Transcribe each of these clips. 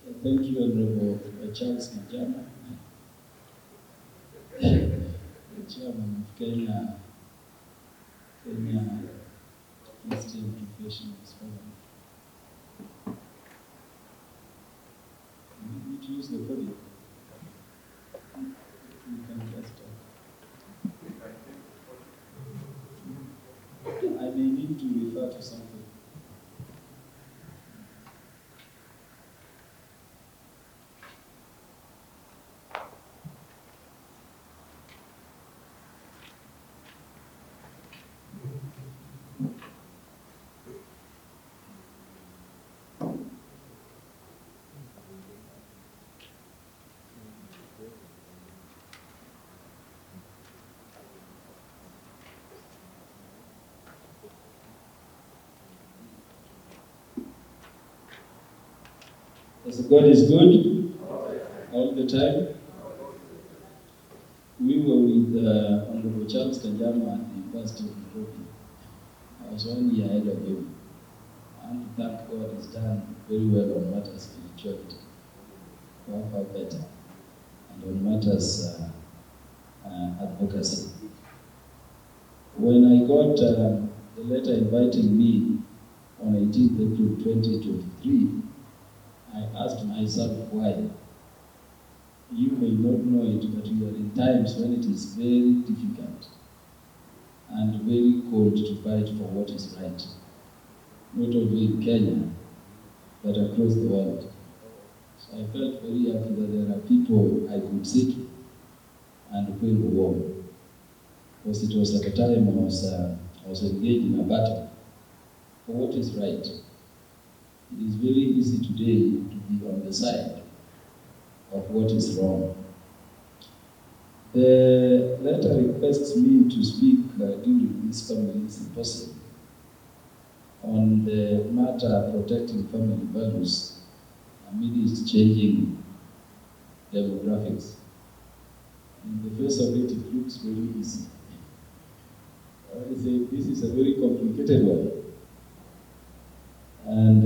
Thank you, Honorable Charles Najama, the Chairman of Kenya Christian Professionals Forum. You need to use the podium. You can just I may need to refer to something. As God is good all the time. We were with Honorable Charles Najama at the University of Nairobi. I was 1 year ahead of him. And thank God he's done very well on matters of spirituality, far better, and on matters advocacy. When I got the letter inviting me on 18th April 2023, I asked myself why. You may not know it, but we are in times when it is very difficult and very cold to fight for what is right, not only in Kenya, but across the world. So I felt very happy that there are people I could sit and win the war. Because it was at a time I was engaged in a battle for what is right. It is very easy today to be on the side of what is wrong. The letter requests me to speak during this family symposium on the matter of protecting family values amidst changing demographics. In the face of it, it looks very easy. I say this is a very complicated one. And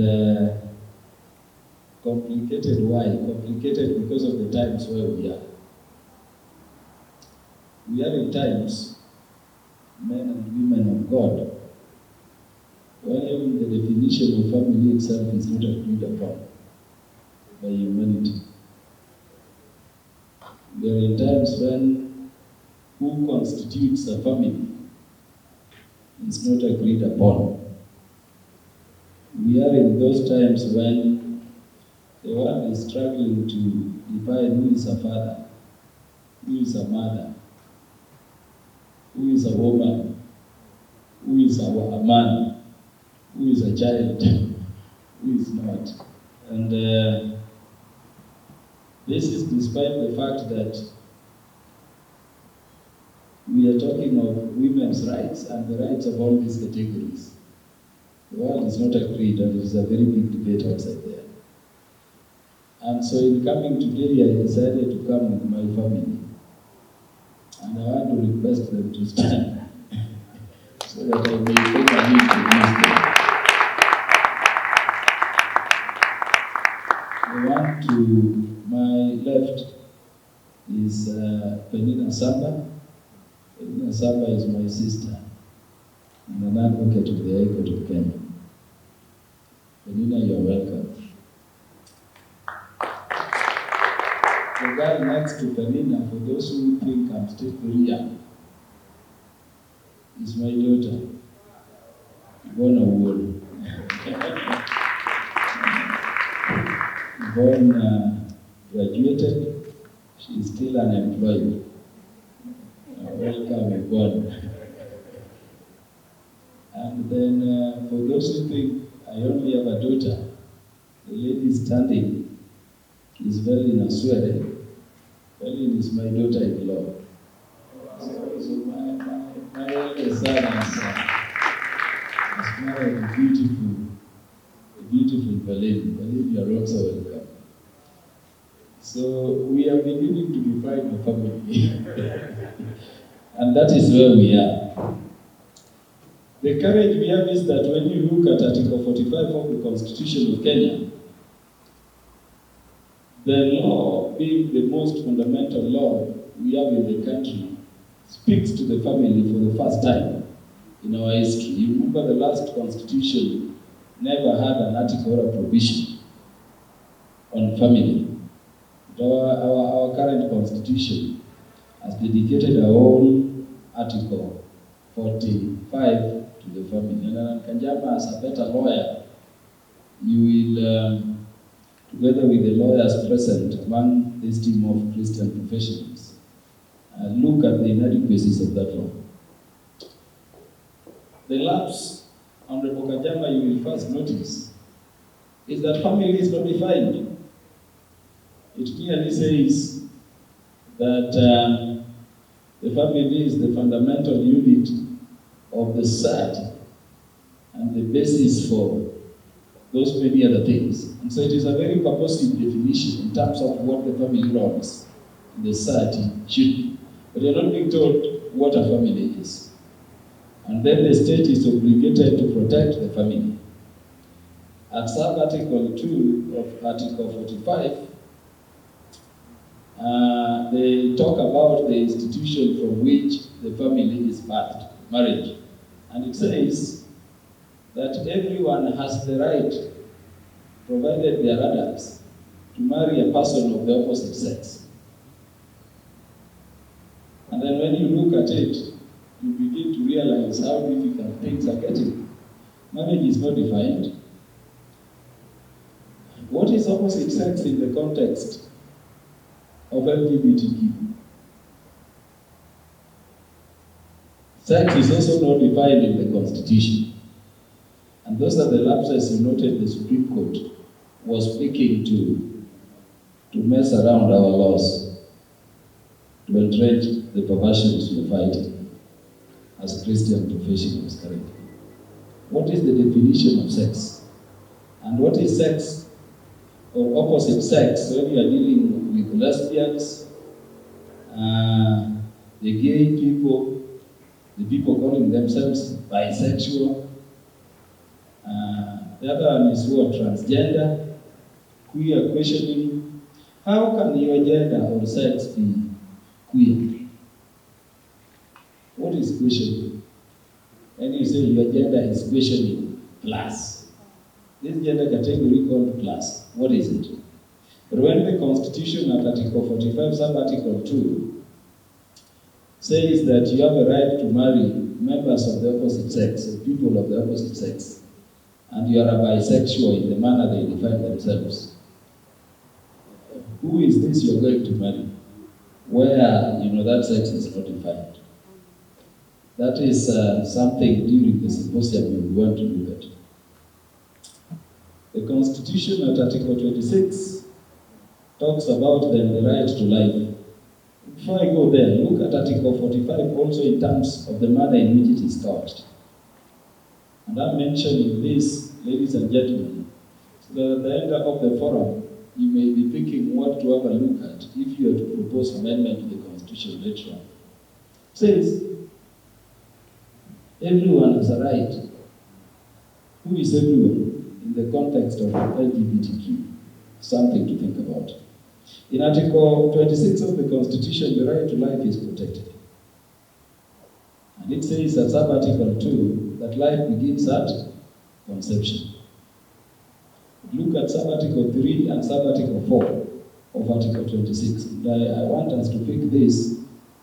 complicated why? Complicated because of the times where we are. We are in times, men and women of God, where even the definition of family itself is not agreed upon by humanity. We are in times when who constitutes a family is not agreed upon. We are in those times when the world is struggling to define who is a father, who is a mother, who is a woman, who is a man, who is a child, who is not. And this is despite the fact that we are talking of women's rights and the rights of all these categories. The world is not agreed, and there is a very big debate outside there. And so in coming today, I decided to come with my family. And I want to request them to stand so that I may formally introduce them. My left is Penina Samba. Penina Samba is my sister and an advocate of the High Court of Kenya. Penina, you're welcome. The guy next to Penina, for those who think I'm still very young, is my daughter, Yvonne Awolo. Yvonne graduated, she is still unemployed. Welcome, Yvonne. And then for those who think I only have a daughter, the lady standing is Velin Aswede. Velin is my daughter-in-law. So my eldest son is married a beautiful Velin. Velin, you are also welcome. So we are beginning to define a family. And that is where we are. The courage we have is that when you look at Article 45 of the Constitution of Kenya, The law, being the most fundamental law we have in the country, speaks to the family for the first time in our history. You remember the last constitution never had an article or a provision on family. Our current constitution has dedicated our own article 45 to the family. And Kanjama, as a better lawyer, you will, together with the lawyers present among this team of Christian professionals, look at the inadequacies of that law. The lapse, Honorable Kanjama, you will first notice, is that family is not defined. It clearly says that the family is the fundamental unit of the society and the basis for those many other things. And so it is a very purposive definition in terms of what the family roles in the society should be. But you're not being told what a family is. And then the state is obligated to protect the family. At sub-article 2 of Article 45, they talk about the institution from which the family is birthed, marriage. And it says that everyone has the right, provided they are adults, to marry a person of the opposite sex. And then when you look at it, you begin to realize how difficult things are getting. Marriage is not defined. What is opposite sex in the context of LGBTQ? Sex is also not defined in the Constitution. And those are the lapses you noted the Supreme Court was speaking to mess around our laws, to entrench the perversions we are fighting as Christian professionals currently. What is the definition of sex? And what is sex or opposite sex when you are dealing with lesbians, the gay people, the people calling themselves bisexual, the other one is who are transgender, queer questioning. How can your gender or sex be queer? What is questioning? When you say your gender is questioning plus, this gender category called plus, what is it? But when the Constitution at Article 45, sub-article 2, says that you have a right to marry members of the opposite sex, or people of the opposite sex, and you are a bisexual in the manner they define themselves, who is this you're going to marry? Where, that sex is not defined. That is something during the symposium we want to look at. The Constitution at Article 26 talks about then the right to life. Before I go there, look at Article 45 also in terms of the manner in which it is couched. And I'm mentioning this, ladies and gentlemen, so that at the end of the forum, you may be picking what to have a look at if you are to propose amendment to the Constitution later on. It says, everyone has a right. Who is everyone in the context of LGBTQ? Something to think about. In Article 26 of the Constitution, the right to life is protected. And it says at sub-article 2 that life begins at conception. Look at sub-article 3 and sub-article 4 of Article 26. And I want us to pick this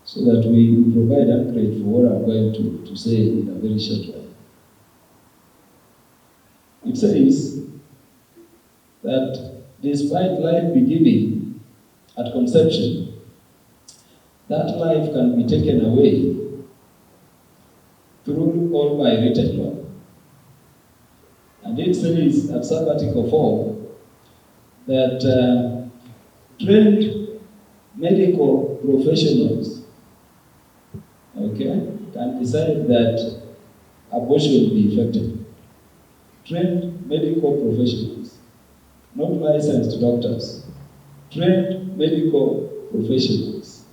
so that we provide anchorage for what I'm going to say in a very short while. It says that despite life beginning at conception, that life can be taken away through or by written law. And it says at sub-article 4 that trained medical professionals, can decide that abortion will be effective. Trained medical professionals, not licensed doctors. Trained medical professionals.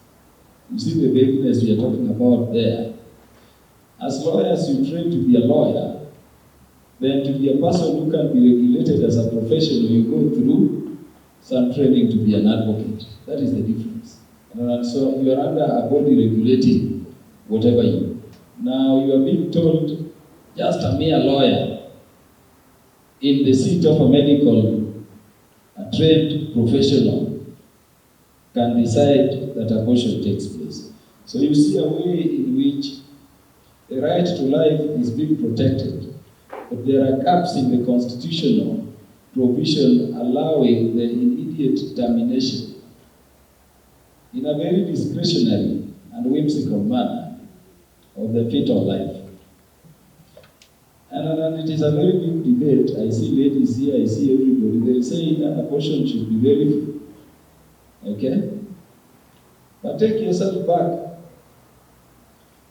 You see the vagueness we are talking about there. As lawyers, you train to be a lawyer. Then to be a person who can be regulated as a professional, you go through some training to be an advocate. That is the difference. And so you are under a body regulating whatever you. Now you are being told just a mere lawyer in the seat of a a trained professional can decide that abortion takes place. So you see a way in which the right to life is being protected, but there are gaps in the constitutional provision allowing the immediate termination in a very discretionary and whimsical manner of the fetal life. And it is a very big debate. I see ladies here, I see everybody. They say that abortion should be very free. Okay? But take yourself back.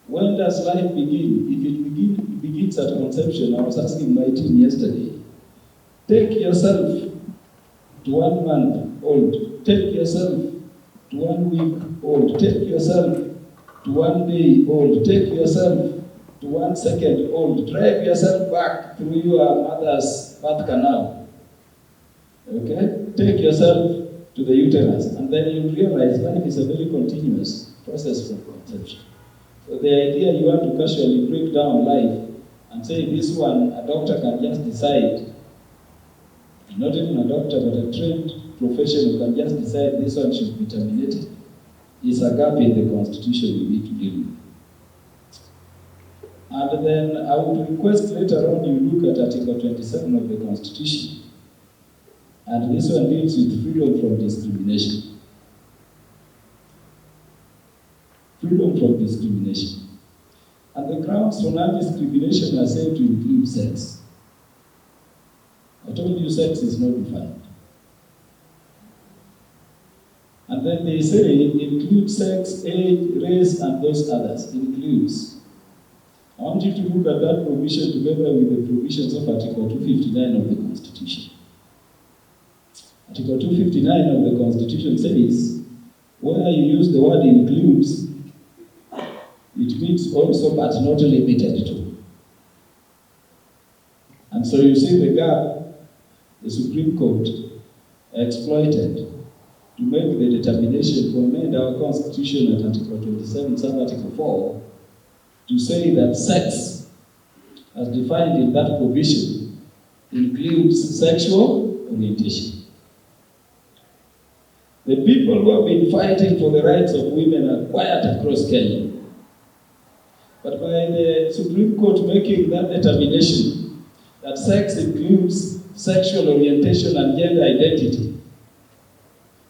When does life begin? If it begins at conception, I was asking my team yesterday, take yourself to 1 month old. Take yourself to 1 week old. Take yourself to 1 day old. Take yourself to 1 second old. Drive yourself back through your mother's birth canal. Okay? Take yourself to the uterus, and then you realize life is a very continuous process from conception. So the idea you want to casually break down life and say this one, a doctor can just decide, not even a doctor, but a trained professional can just decide this one should be terminated, is a gap in the constitution we need to deal with. And then I would request later on you look at Article 27 of the Constitution. And this one deals with freedom from discrimination. Freedom from discrimination. And the grounds for non-discrimination are said to include sex. I told you sex is not defined. And then they say it includes sex, age, race, and those others. Includes. I want you to look at that provision together with the provisions of Article 259 of the Constitution. Article 259 of the Constitution says, where you use the word includes, it means also but not limited to. And so you see the gap the Supreme Court exploited to make the determination to amend our Constitution at Article 27, sub-Article 4, to say that sex, as defined in that provision, includes sexual orientation. The people who have been fighting for the rights of women are quiet across Kenya. But by the Supreme Court making that determination that sex includes sexual orientation and gender identity,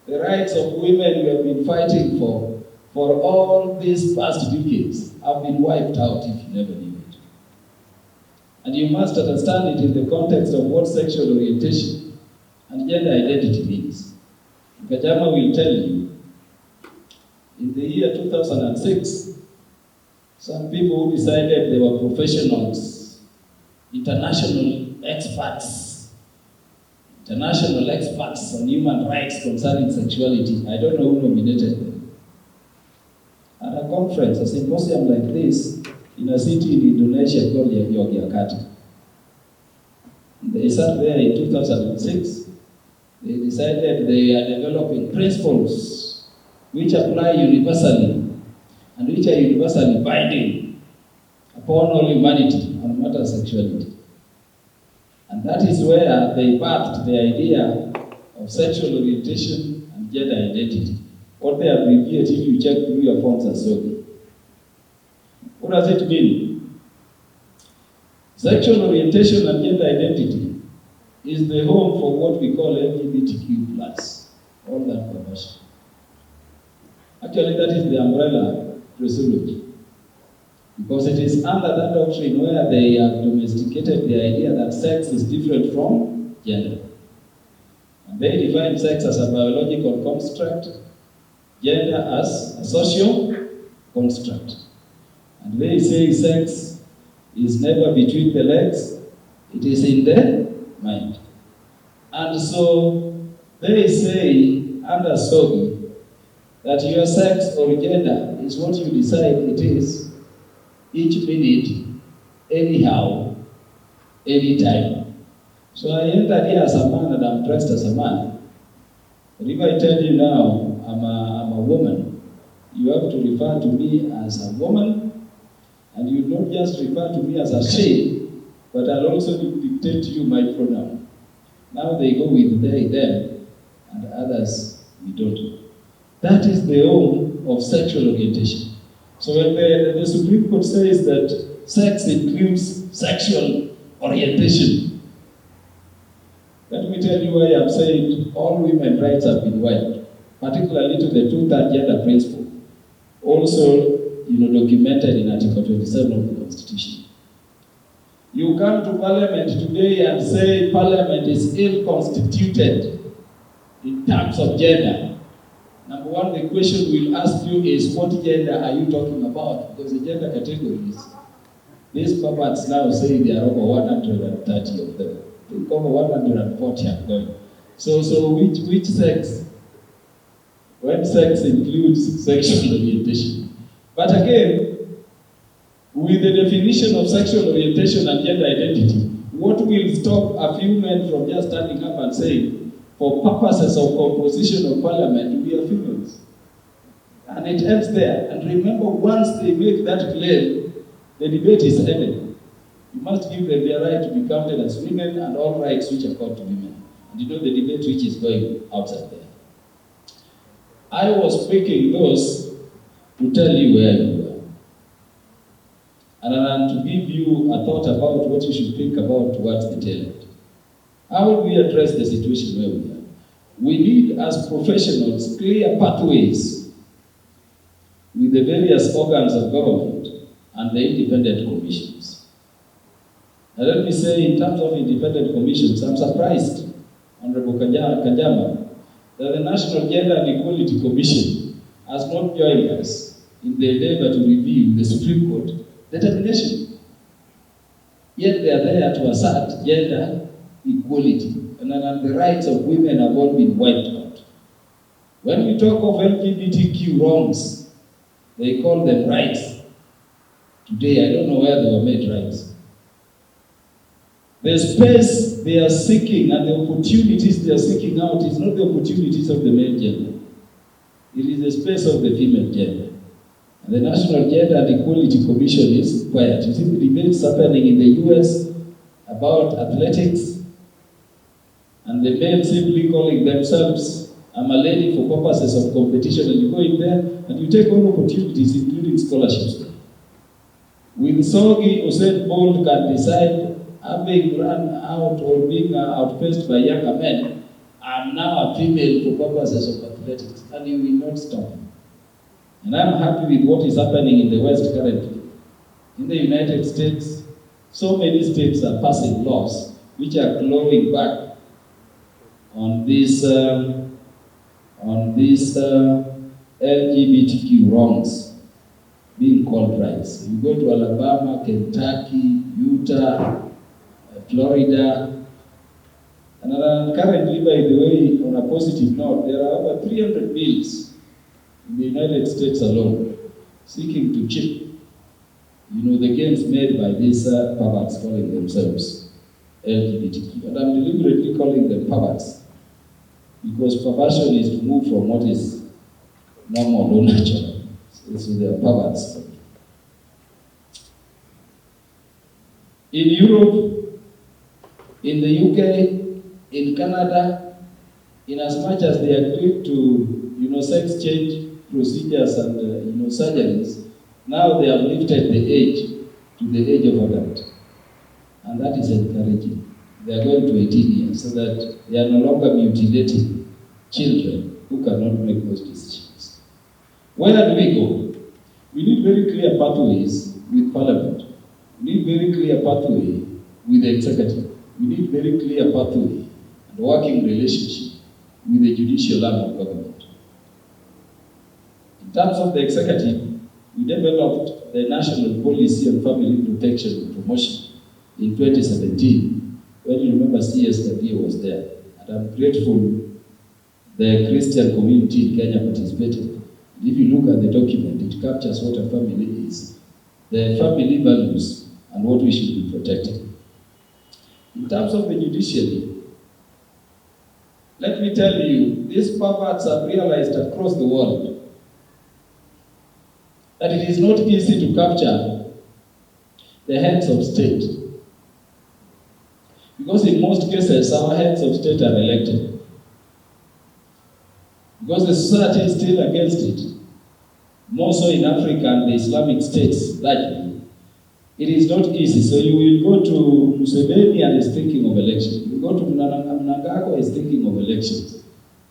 the rights of women we have been fighting for all these past decades have been wiped out if you never knew it. And you must understand it in the context of what sexual orientation and gender identity means. Kajama will tell you, in the year 2006, some people who decided they were professionals, international experts on human rights concerning sexuality. I don't know who nominated them. At a conference, a symposium like this, in a city in Indonesia called Yogyakarta. They sat there in 2006. They decided they are developing principles which apply universally and which are universally binding upon all humanity on matter of sexuality. And that is where they birthed the idea of sexual orientation and gender identity. What they abbreviate, if you check through your forms as well. What does it mean? Sexual orientation and gender identity is the home for what we call LGBTQ+, all that perversion. Actually, that is the umbrella phraseology. Because it is under that doctrine where they have domesticated the idea that sex is different from gender. And they define sex as a biological construct, gender as a social construct. And they say sex is never between the legs, it is in the mind. And so they say under SOGI that your sex or gender is what you decide it is each minute, anyhow, anytime. So I entered here as a man and I'm dressed as a man. But if I tell you now, I'm a woman, you have to refer to me as a woman, and you don't just refer to me as a she, but I'll also dictate to you my pronoun. Now they go with they, them, and others we don't. That is the home of sexual orientation. So when the Supreme Court says that sex includes sexual orientation, let me tell you why I'm saying all women's rights have been wiped, particularly to the two-third gender principle, also documented in Article 27 of the Constitution. You come to Parliament today and say Parliament is ill-constituted in terms of gender. Number one, the question we'll ask you is, what gender are you talking about? Because the gender categories, these puppets now say there are over 130 of them. I think over 140 are going. So which sex? When sex includes sexual orientation. But again, with the definition of sexual orientation and gender identity, what will stop a few men from just standing up and saying, for purposes of composition of Parliament, we are females? And it ends there. And remember, once they make that claim, the debate is ended. You must give them their right to be counted as women and all rights which are called to women. And you know the debate which is going outside there. I was picking those to tell you where you were. And to give you a thought about what you should think about towards the tail end. How will we address the situation where we are? We need, as professionals, clear pathways with the various organs of government and the independent commissions. Now let me say, in terms of independent commissions, I'm surprised, Honorable Kajama, that the National Gender and Equality Commission has not joined us in the endeavor to review the Supreme Court determination. Yet they are there to assert gender equality, and the rights of women have all been wiped out. When we talk of LGBTQ wrongs, they call them rights. Today, I don't know where they were made rights. The space they are seeking and the opportunities they are seeking out is not the opportunities of the male gender. It is the space of the female gender. And the National Gender and Equality Commission is quiet. You see the debates happening in the US about athletics, and the men simply calling themselves, I'm a lady for purposes of competition, and you go in there and you take all opportunities, including scholarships. With Sogi, Usain Bolt can decide, having run out or being outpaced by younger men, I'm now a female for purposes of athletics, and you will not stop. And I'm happy with what is happening in the West currently. In the United States, so many states are passing laws which are clawing back on these LGBTQ wrongs being called rights. You go to Alabama, Kentucky, Utah, Florida, and currently, by the way, on a positive note, there are over 300 bills in the United States alone seeking to chip the gains made by these perverts calling themselves LGBTQ. And I'm deliberately calling them perverts because perversion is to move from what is normal or natural. So they are perverts. In Europe, in the UK, in Canada, in as much as they agreed to sex change procedures and surgeries, now they have lifted the age to the age of adult. And that is encouraging. They are going to 18 years so that they are no longer mutilating children who cannot make those decisions. Where do we go? We need very clear pathways with Parliament. We need very clear pathway with the executive. We need very clear pathway and working relationship with the judicial arm of government. In terms of the executive, we developed the National Policy on Family Protection and Promotion in 2017, when you remember CSW was there. And I'm grateful the Christian community in Kenya participated. And if you look at the document, it captures what a family is, the family values, and what we should be protecting. In terms of the judiciary, Let me tell you, these perverts have realized across the world that it is not easy to capture the heads of state. Because in most cases, our heads of state are elected. Because the society is still against it. More so in Africa and the Islamic states, largely. It is not easy. So you will go to Museveni and is thinking of elections. You go to Mnangagwa is thinking of elections.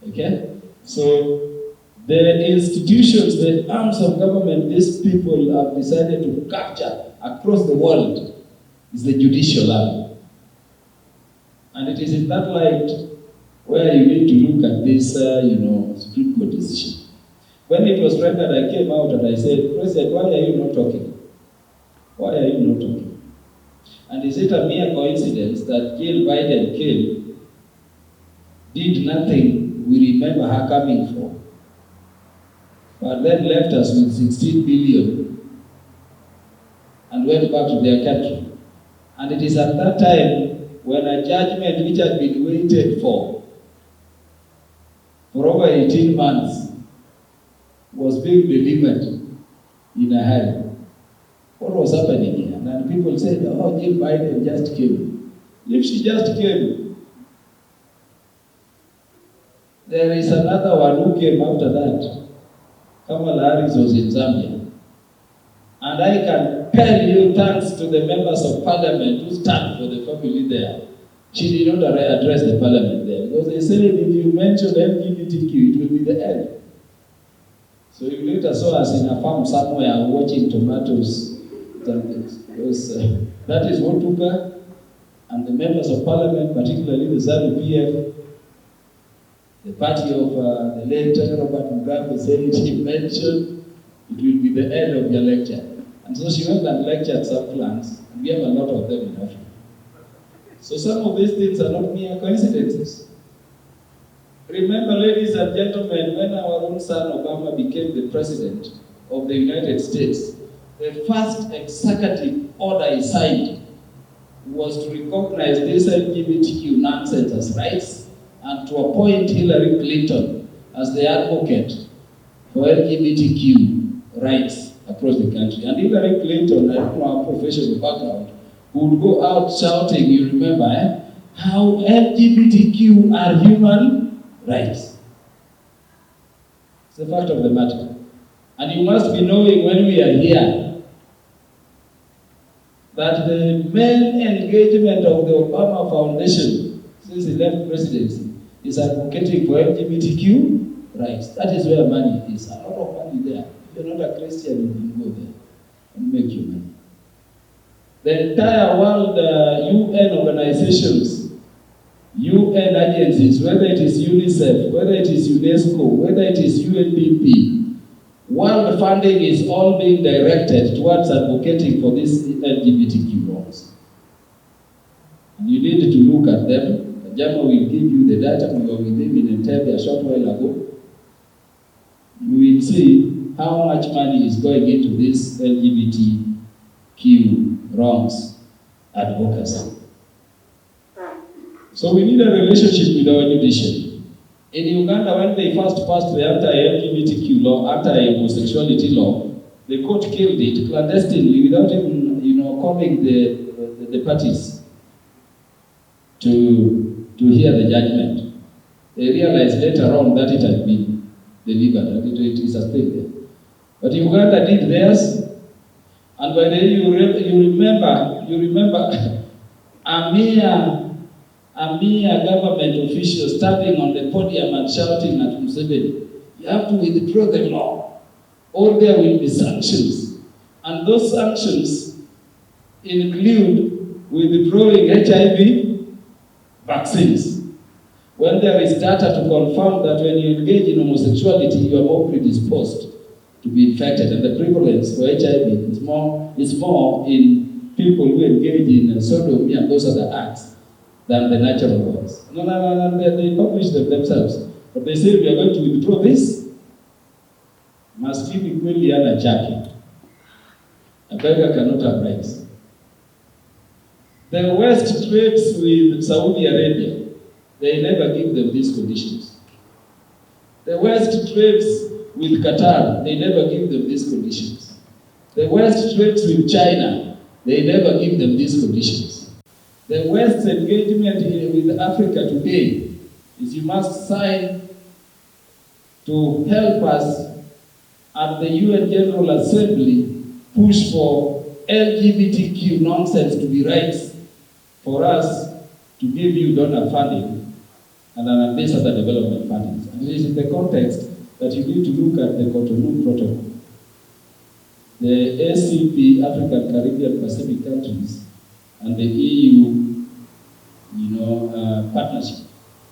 Okay? So the institutions, the arms of government these people have decided to capture across the world is the judicial arm. And it is in that light where you need to look at this, Supreme Court decision. When it was rendered, I came out and I said, President, why are you not talking? Why are you not talking? And is it a mere coincidence that Jill Biden came, did nothing we remember her coming for, but then left us with 16 billion and went back to their country? And it is at that time when a judgment which had been waited for over 18 months was being delivered in a hurry. What was happening here? And people said, oh, Jill Biden just came. If she just came, there is another one who came after that. Kamala Harris was in Zambia. And I can tell you, thanks to the members of parliament who stand for the family there, she did not address the parliament there. Because they said if you mention LGBTQ, it will be the end. So you later saw us in a farm somewhere watching tomatoes. That is what took her. And the members of parliament, particularly the ZANU-PF, the party of the late Robert Mugabe, said he mentioned it will be the end of your lecture. And so she went and lectured some plans, and we have a lot of them in Africa. So some of these things are not mere coincidences. Remember, ladies and gentlemen, when our own son Obama became the president of the United States, the first executive order he signed was to recognize this LGBTQ nonsense as rights and to appoint Hillary Clinton as the advocate for LGBTQ rights across the country. And Hillary Clinton, I don't know her professional background, would go out shouting, you remember, how LGBTQ are human rights. It's the fact of the matter. And you must be knowing when we are here that the main engagement of the Obama Foundation since he left presidency is advocating for LGBTQ rights. That is where money is. A lot of money there. If you're not a Christian, you can go there and make your money. The entire world, UN organizations, UN agencies, whether it is UNICEF, whether it is UNESCO, whether it is UNDP, world funding is all being directed towards advocating for these LGBTQ laws. And you need to look at them. Jama will give you the data. We were with him in Entebbe a short while ago. You will see how much money is going into this LGBTQ wrongs advocacy. So we need a relationship with our judiciary. In Uganda, when they first passed the anti-LGBTQ law, anti-homosexuality law, the court killed it clandestinely without even, calling the parties to hear the judgment. They realized later on that it had been delivered and it is a thing there. But Uganda did theirs, and by then you remember a mere government official standing on the podium and shouting at Museveni, you have to withdraw the law, or there will be sanctions. And those sanctions include withdrawing HIV vaccines. When there is data to confirm that when you engage in homosexuality, you are more predisposed to be infected, and the prevalence for HIV is more in people who engage in sodomy and those other acts than the natural ones. No, they publish them themselves. But they say we are going to withdraw this. Maskini kweli ana chake. A beggar cannot have rights. The West trades with Saudi Arabia. They never give them these conditions. The West trades with Qatar, they never give them these conditions. The West trades with China, they never give them these conditions. The West's engagement with Africa today is you must sign to help us at the UN General Assembly push for LGBTQ nonsense to be rights for us to give you donor funding and an ambassador development funding. And it is in the context that you need to look at the Cotonou Protocol. The ACP, African, Caribbean, Pacific countries, and the EU, partnership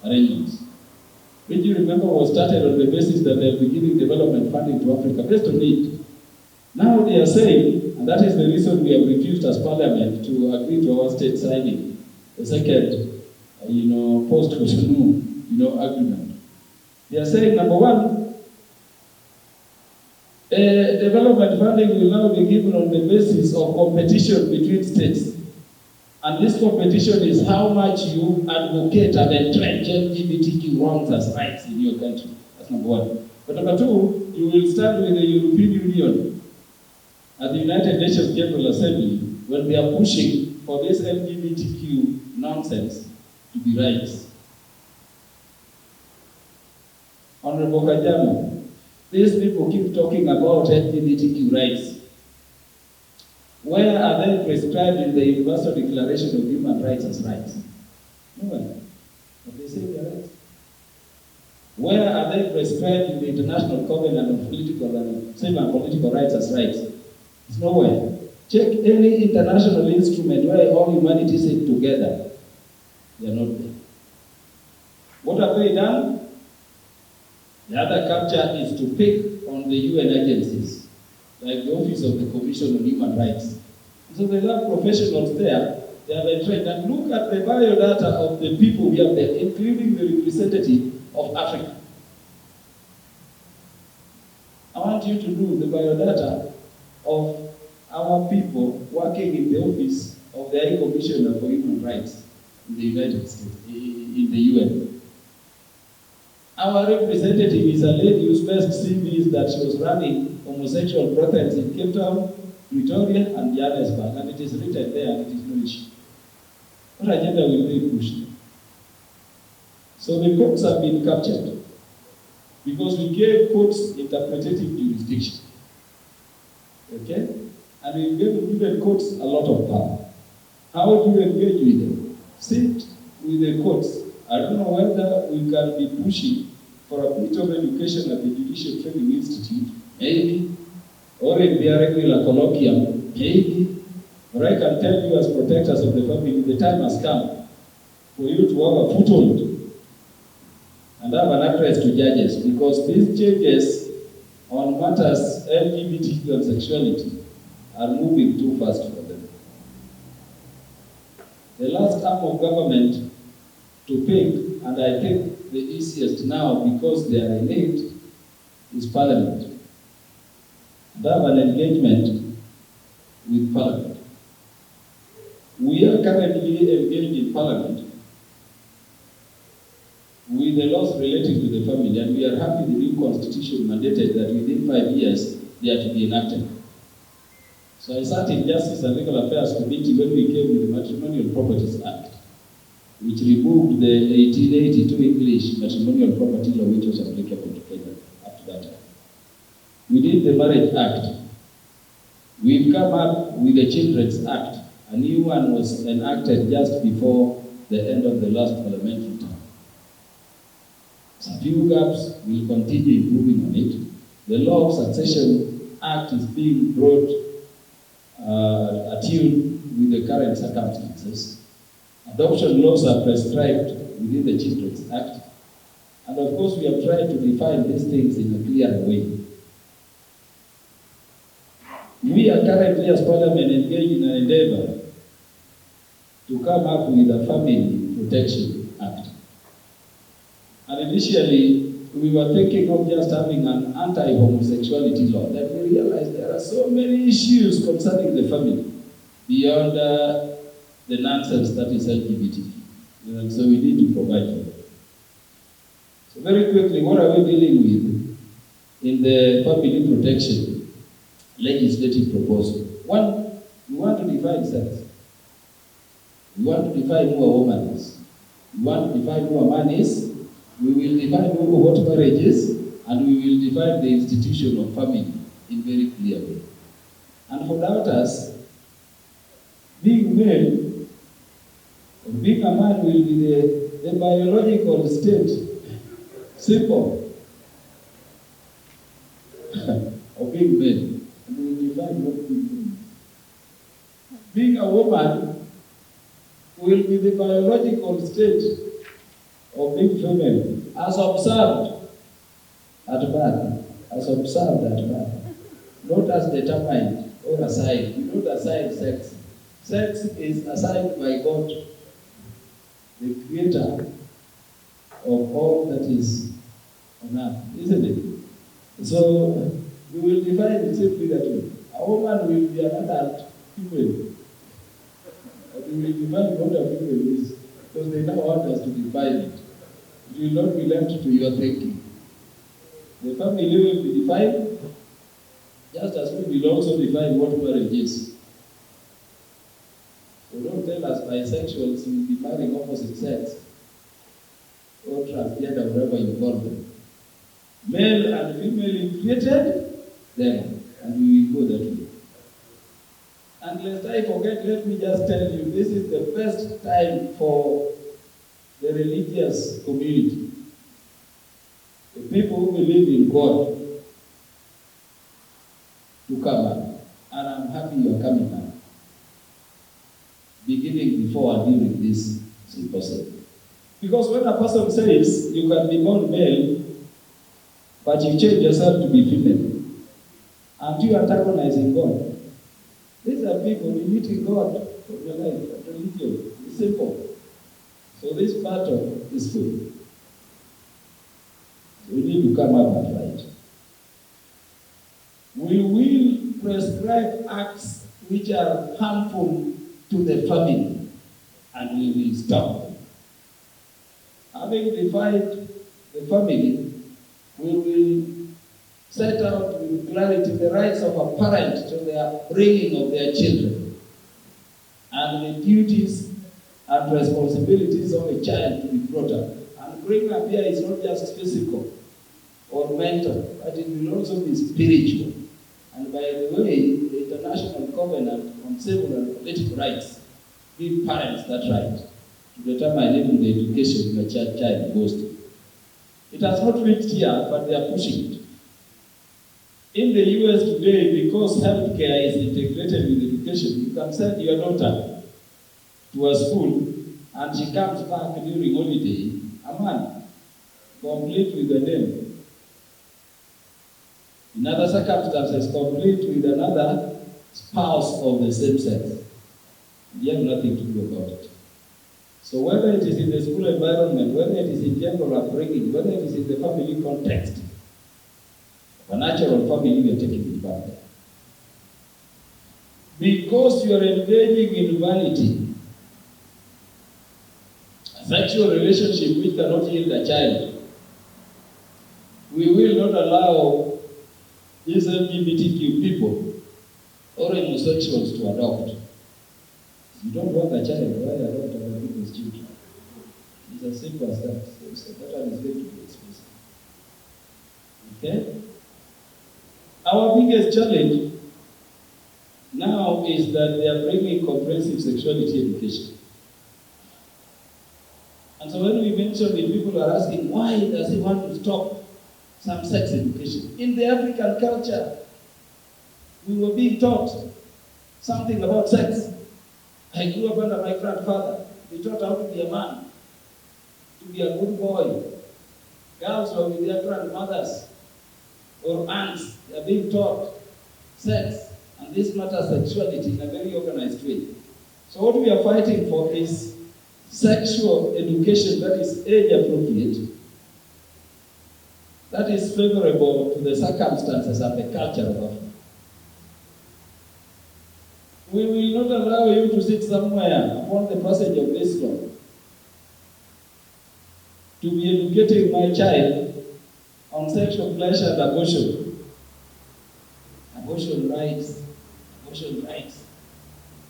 arrangements, which you remember was started on the basis that they'll be giving development funding to Africa based on need. Now they are saying, and that is the reason we have refused as Parliament to agree to our state signing the second, post-Cotonou, agreement. They are saying, number one, development funding will now be given on the basis of competition between states. And this competition is how much you advocate and entrench LGBTQ wrongs as rights in your country. That's number one. But number two, you will start with the European Union at the United Nations General Assembly when they are pushing for this LGBTQ nonsense to be rights. Honorable Kajama, these people keep talking about LGBTQ rights. Where are they prescribed in the Universal Declaration of Human Rights as rights? Nowhere. But they say they're rights. Where are they prescribed in the International Covenant of Political and Civil and Political Rights as rights? It's nowhere. Check any international instrument where all humanity sit together. They are not there. What have they done? The other capture is to pick on the UN agencies, like the Office of the Commission on Human Rights. So they have professionals there, they have been trained. And look at the biodata of the people we have there, including the representative of Africa. I want you to do the biodata of our people working in the Office of the High Commissioner for Human Rights in the United States, in the UN. Our representative is a lady whose best CV is that she was running homosexual brothels in Cape Town, Pretoria, and Johannesburg, and it is written there, and it is no issue. What agenda will they push? So the courts have been captured because we gave courts interpretative jurisdiction. Okay? And we gave given courts a lot of power. How do you engage with them? Sit with the courts. I don't know whether we can be pushing for a bit of education at the Judicial Training Institute, maybe, or in their regular colloquium, maybe. But I can tell you as protectors of the family, the time has come for you to have a foothold and have an address to judges, because these changes on matters LGBTQ and sexuality are moving too fast for them. The last arm of government to pick, and I think the easiest now because they are in it, is Parliament. They have an engagement with Parliament. We are currently engaged in Parliament with the laws relating to the family, and we are happy the new constitution mandated that within 5 years they are to be enacted. So I sat in Justice and Legal Affairs Committee when we came with the Matrimonial Properties Act, which removed the 1882 English matrimonial property law which was applicable to Kenya up to that time. We did the Marriage Act. We've come up with the Children's Act. A new one was enacted just before the end of the last parliamentary term. A few gaps, we'll continue improving on it. The Law of Succession Act is being brought attuned with the current circumstances. Adoption laws are prescribed within the Children's Act. And of course, we have tried to define these things in a clear way. We are currently, as Parliament, engaged in an endeavor to come up with a Family Protection Act. And initially, we were thinking of just having an anti-homosexuality law. Then we realized there are so many issues concerning the family beyond the nonsense that is LGBT. And so we need to provide for it. Very quickly, what are we dealing with in the family protection legislative proposal? One, we want to define sex. We want to define who a woman is. We want to define who a man is. We will define what marriage is, and we will define the institution of family in very clear way. And for doubters, being male or being a man will be the biological state, simple, of being male. And we will define what being male. Being a woman will be the biological state of being female, as observed at birth, not as determined or assigned. We don't assign sex. Sex is assigned by God, the creator of all that is on earth, isn't it? So we will define it simply that way. A woman will be an adult female. We will define what a female is, because they now want us to define it. It will not be left to your thinking. The family will be defined, just as we will also define what marriage is. So don't tell us bisexuals will be marrying opposite sex, or transgender, whatever you call them. Male and female created them, and we will go that way. And lest I forget, let me just tell you, this is the best time for the religious community, the people who believe in God, to come up. And I'm happy you are coming up, beginning before and during this symposium. Because when a person says you can be born male, but you change yourself to be female, and you are antagonizing God, these are people limiting God from your life, religion. It's simple. So this battle is full. So we need to come up and fight. We will prescribe acts which are harmful to the family, and we will stop them. Having defined the family, we will set out with clarity the rights of a parent to their bringing of their children, and the duties and responsibilities of a child to be brought up. And bringing up here is not just physical or mental, but it will also be spiritual. And by the way, the International Covenant on Civil and Political Rights give parents that right to determine even the education your child goes to. It has not reached here, but they are pushing it. In the US today, because healthcare is integrated with education, you can send your daughter to a school and she comes back during holiday, a man, complete with a name. In other circumstances, complete with another spouse of the same sex. You have nothing to do about it. So whether it is in the school environment, whether it is in general upbringing, whether it is in the family context, a natural family, we are taking it back there. Because you are engaging in vanity, a sexual relationship which cannot yield a child, we will not allow these LGBTQ people or homosexuals to adopt. If you don't want a child, why adopt other people's children? It's as simple as that. So that one is going to be explicit. Okay? Our biggest challenge now is that they are bringing comprehensive sexuality education. And so when we mention it, people are asking, why does he want to stop some sex education? In the African culture, we were being taught something about sex. I grew up under my grandfather. They taught how to be a man, to be a good boy. Girls were with their grandmothers or aunts. They are being taught sex and this matter sexuality in a very organized way. So what we are fighting for is sexual education that is age appropriate, that is favorable to the circumstances and the culture of Africa. We will not allow you to sit somewhere upon the passage of this law to be educating my child on sexual pleasure and abortion. Abortion rights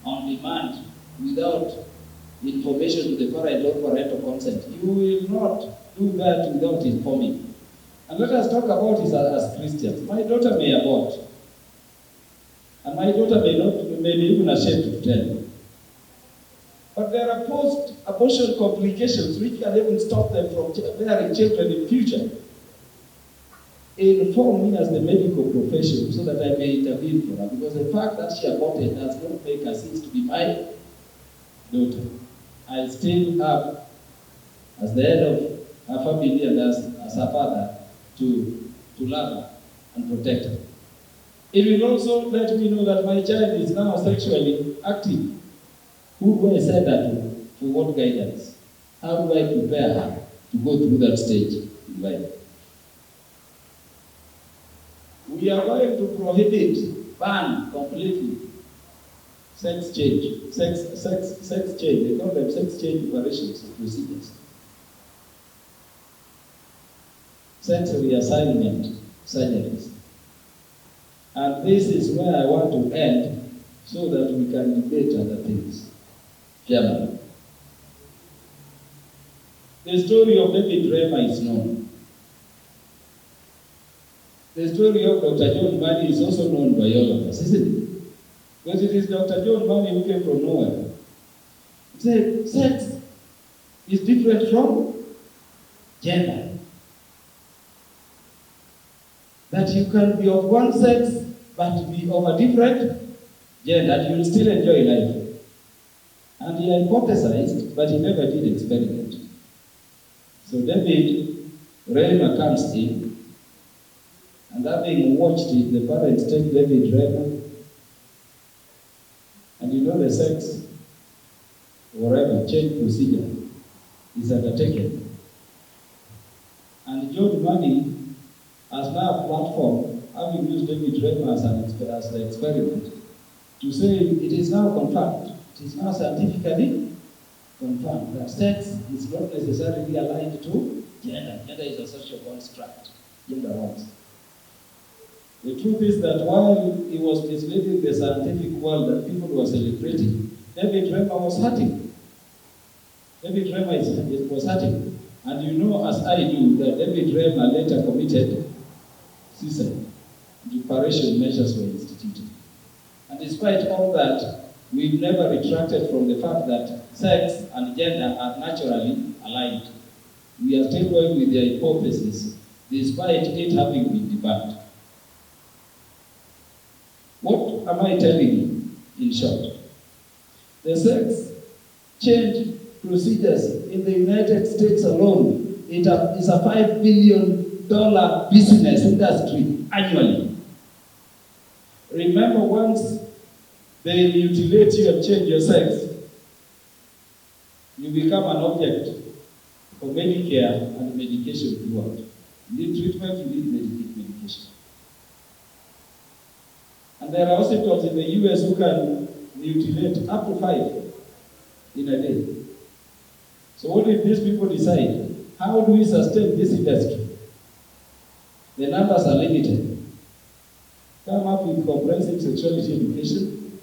on demand without information to the parent or parental consent. You will not do that without informing. And let us talk about it as Christians. My daughter may abort, and my daughter may be even ashamed to tell. But there are post-abortion complications which can even stop them from bearing children in future. Inform me as the medical profession so that I may intervene for her, because the fact that she aborted does not make her cease to be my daughter. I still have, as the head of her family and as her father, to love her and protect her. It will also let me know that my child is now sexually active. Who do I send her to? For what guidance? How do I prepare her to go through that stage in life? We are going to prohibit, ban completely sex change. Sex change. They call them sex change operations or procedures. Sex reassignment surgeries. And this is where I want to end so that we can debate other things. Germany. The story of David Rema is known. The story of Dr. John Mani is also known by all of us, isn't it? Because it is Dr. John Mani who came from nowhere. He said, sex is different from gender. That you can be of one sex, but be of a different gender, and you will still enjoy life. And he hypothesized, but he never did experiment. So David Rema comes in, and having watched it, the parents take David Rema, and you know the sex, whatever, change procedure is undertaken. And John Mani has now a platform, having used David Rema as an experiment, to say it is now confirmed, it is now scientifically confirmed that sex is not necessarily aligned to gender. Gender is a social construct, gender roles. The truth is that while he was misleading the scientific world that people were celebrating, David Rema was hurting. David Rema was hurting. And you know, as I do, that David Rema later committed suicide. Reparation measures were instituted. And despite all that, we've never retracted from the fact that sex and gender are naturally aligned. We are still going with their hypothesis, despite it having been debunked. What am I telling you, in short? The sex change procedures in the United States alone, it is a $5 billion business industry annually. Remember, once they mutilate you and change your sex, you become an object for Medicare and medication throughout. You need treatment, you need medication. And there are hospitals in the US who can mutilate up to 5 in a day. So what did these people decide? How do we sustain this industry? The numbers are limited. Come up with comprehensive sexuality education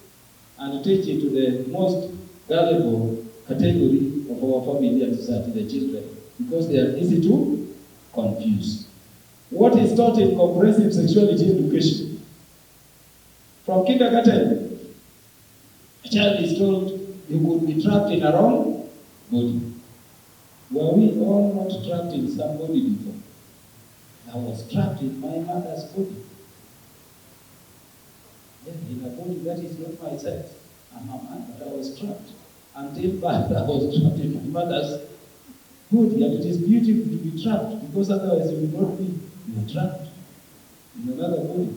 and teach it to the most valuable category of our family and society, the children, because they are easy to confuse. What is taught in comprehensive sexuality education? From kindergarten, a child is told you could be trapped in a wrong body. Were we all not trapped in somebody before? I was trapped in my mother's body. Yeah, in a body that is not my sex. I'm a man, but I was trapped. Until birth, I was trapped in my mother's body. And it is beautiful to be trapped, because otherwise you will not be. You are trapped in another body.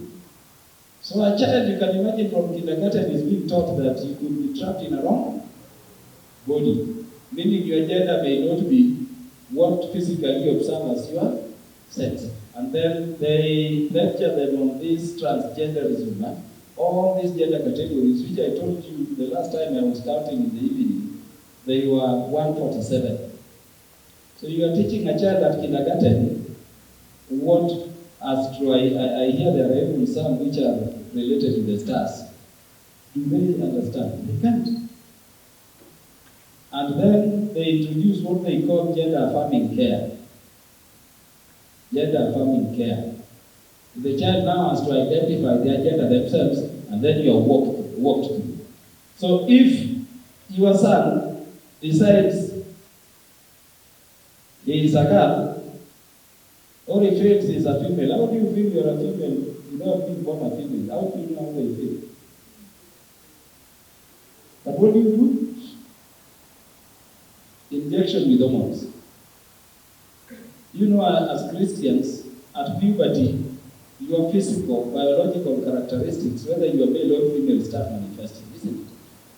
So a child, you can imagine from kindergarten, is being taught that you could be trapped in a wrong body, meaning your gender may not be what physically observed as your sex. And then they lecture them on this transgenderism, all these gender categories, which I told you the last time I was counting in the evening, they were 147. So you are teaching a child at kindergarten what astro, I hear there are even some which are related to the stars. Do they understand? They can't. And then they introduce what they call gender affirming care. Gender affirming care. The child now has to identify their gender themselves, and then you are walked through. So if your son decides he is a girl, or he feels he is a female, how do you feel you are a female without being born a female? How do you know how they feel? But what do you do? Injection with hormones. You know, as Christians, at puberty, your physical, biological characteristics, whether you are male or female, start manifesting, isn't it?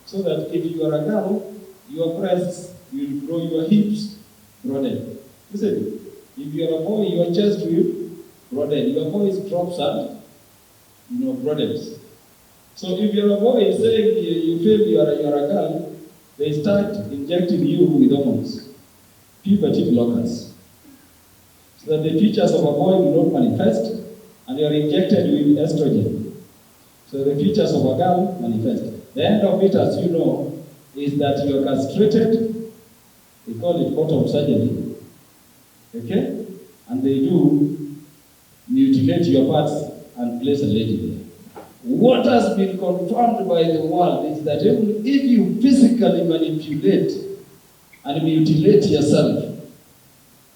So that if you are a girl, your breasts will grow, your hips broaden, isn't it? If you are a boy, your chest will broaden, your voice drops and, broadens. So if you're a boy saying you feel you're a girl, they start injecting you with hormones, puberty blockers, so that the features of a boy will not manifest, and you are injected with estrogen. So the features of a girl manifest. The end of it, as you know, is that you are castrated. They call it bottom surgery. Okay? And they do mutilate your parts and place a lady there. What has been confirmed by the world is that even if you physically manipulate and mutilate yourself,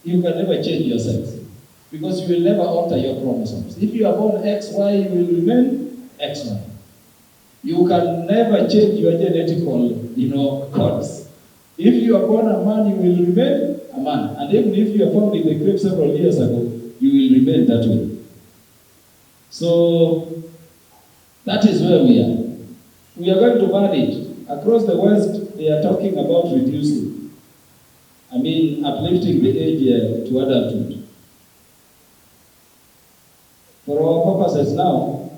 you can never change your sex, because you will never alter your chromosomes. If you are born XY, you will remain XY. You can never change your genetical, codes. If you are born a man, you will remain a man. And even if you are found in the grave several years ago, you will remain that way. So that is where we are. We are going to manage. Across the West, they are talking about reducing. Uplifting the age to adulthood. For our purposes now,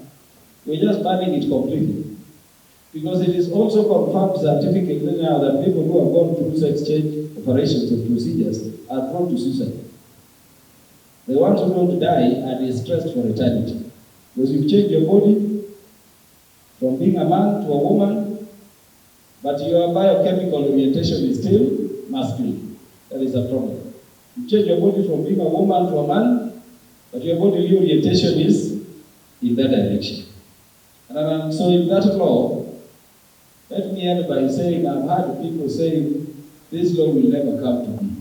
we're just banning it completely. Because it is also confirmed scientifically now that people who have gone through sex change operations and procedures are prone to suicide. The ones who don't die are distressed for eternity. Because you've changed your body from being a man to a woman, but your biochemical orientation is still masculine. That is a problem. You change your body from being a woman to a man, but your bodily orientation is in that direction. And so in that law, let me end by saying, I've heard people saying, this law will never come to be.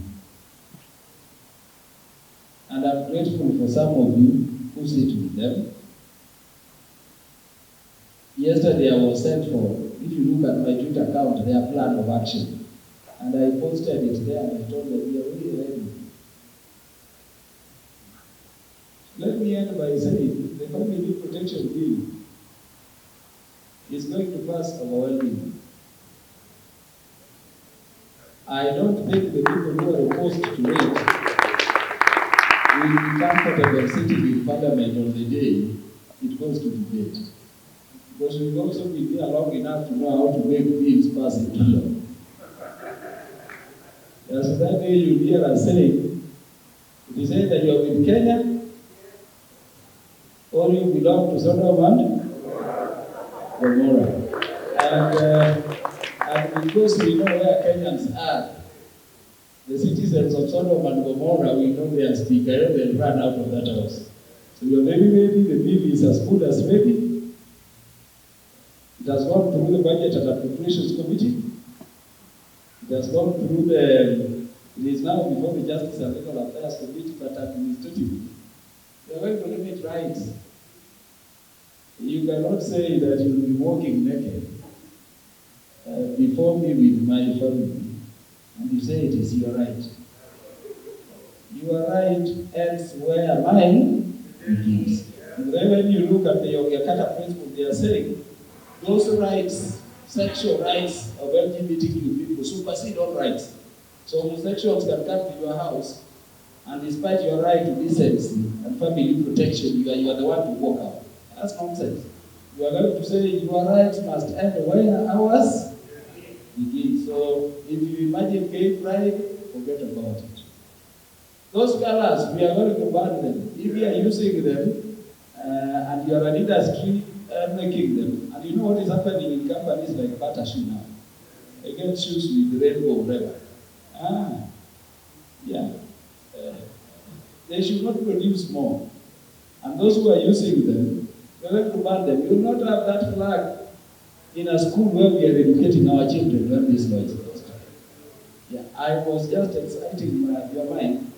And I'm grateful for some of you who sit with them. Yesterday I was sent for, if you look at my Twitter account, their plan of action. And I posted it there and I told them, we are really ready. Let me end by saying, the Family Protection Bill is going to pass overwhelmingly. I don't think the people who are opposed to it will be comfortable sitting in Parliament on the day it goes to debate. Because we've also been here long enough to know how to make bills pass into law. So that day you hear us saying, it is either you are with Kenya or you belong to Sodom and Gomorrah. And because we know where Kenyans are, the citizens of Sodom and Gomorrah, we know their speaker, they'll run out of that house. So we are very ready, the bill is as good as ready. It has gone through the Budget and Appropriations Committee. It has gone through it is now before the Justice and Legal Affairs Committee, but administratively. We are going to limit rights. You cannot say that you will be walking naked before me with my family, and you say it is your right. Your right ends where mine begins. And then when you look at the Yogyakarta principle, they are saying those rights, sexual rights of LGBTQ people supersede all rights. So homosexuals can come to your house, and despite your right to decency and family protection, you are the one to walk out. That's nonsense. You are going to say your rights must end where ours begin. So if you imagine gay pride, forget about it. Those colors, we are going to ban them. If we are using them, and you are an industry making them, and you know what is happening in companies like Bata Shoe now. They get shoes with rainbow whatever. Yeah. They should not produce more. And those who are using them, we are going to ban them. You will not have that flag in a school where we are educating our children when this law is passed. Yeah, I was just exciting your mind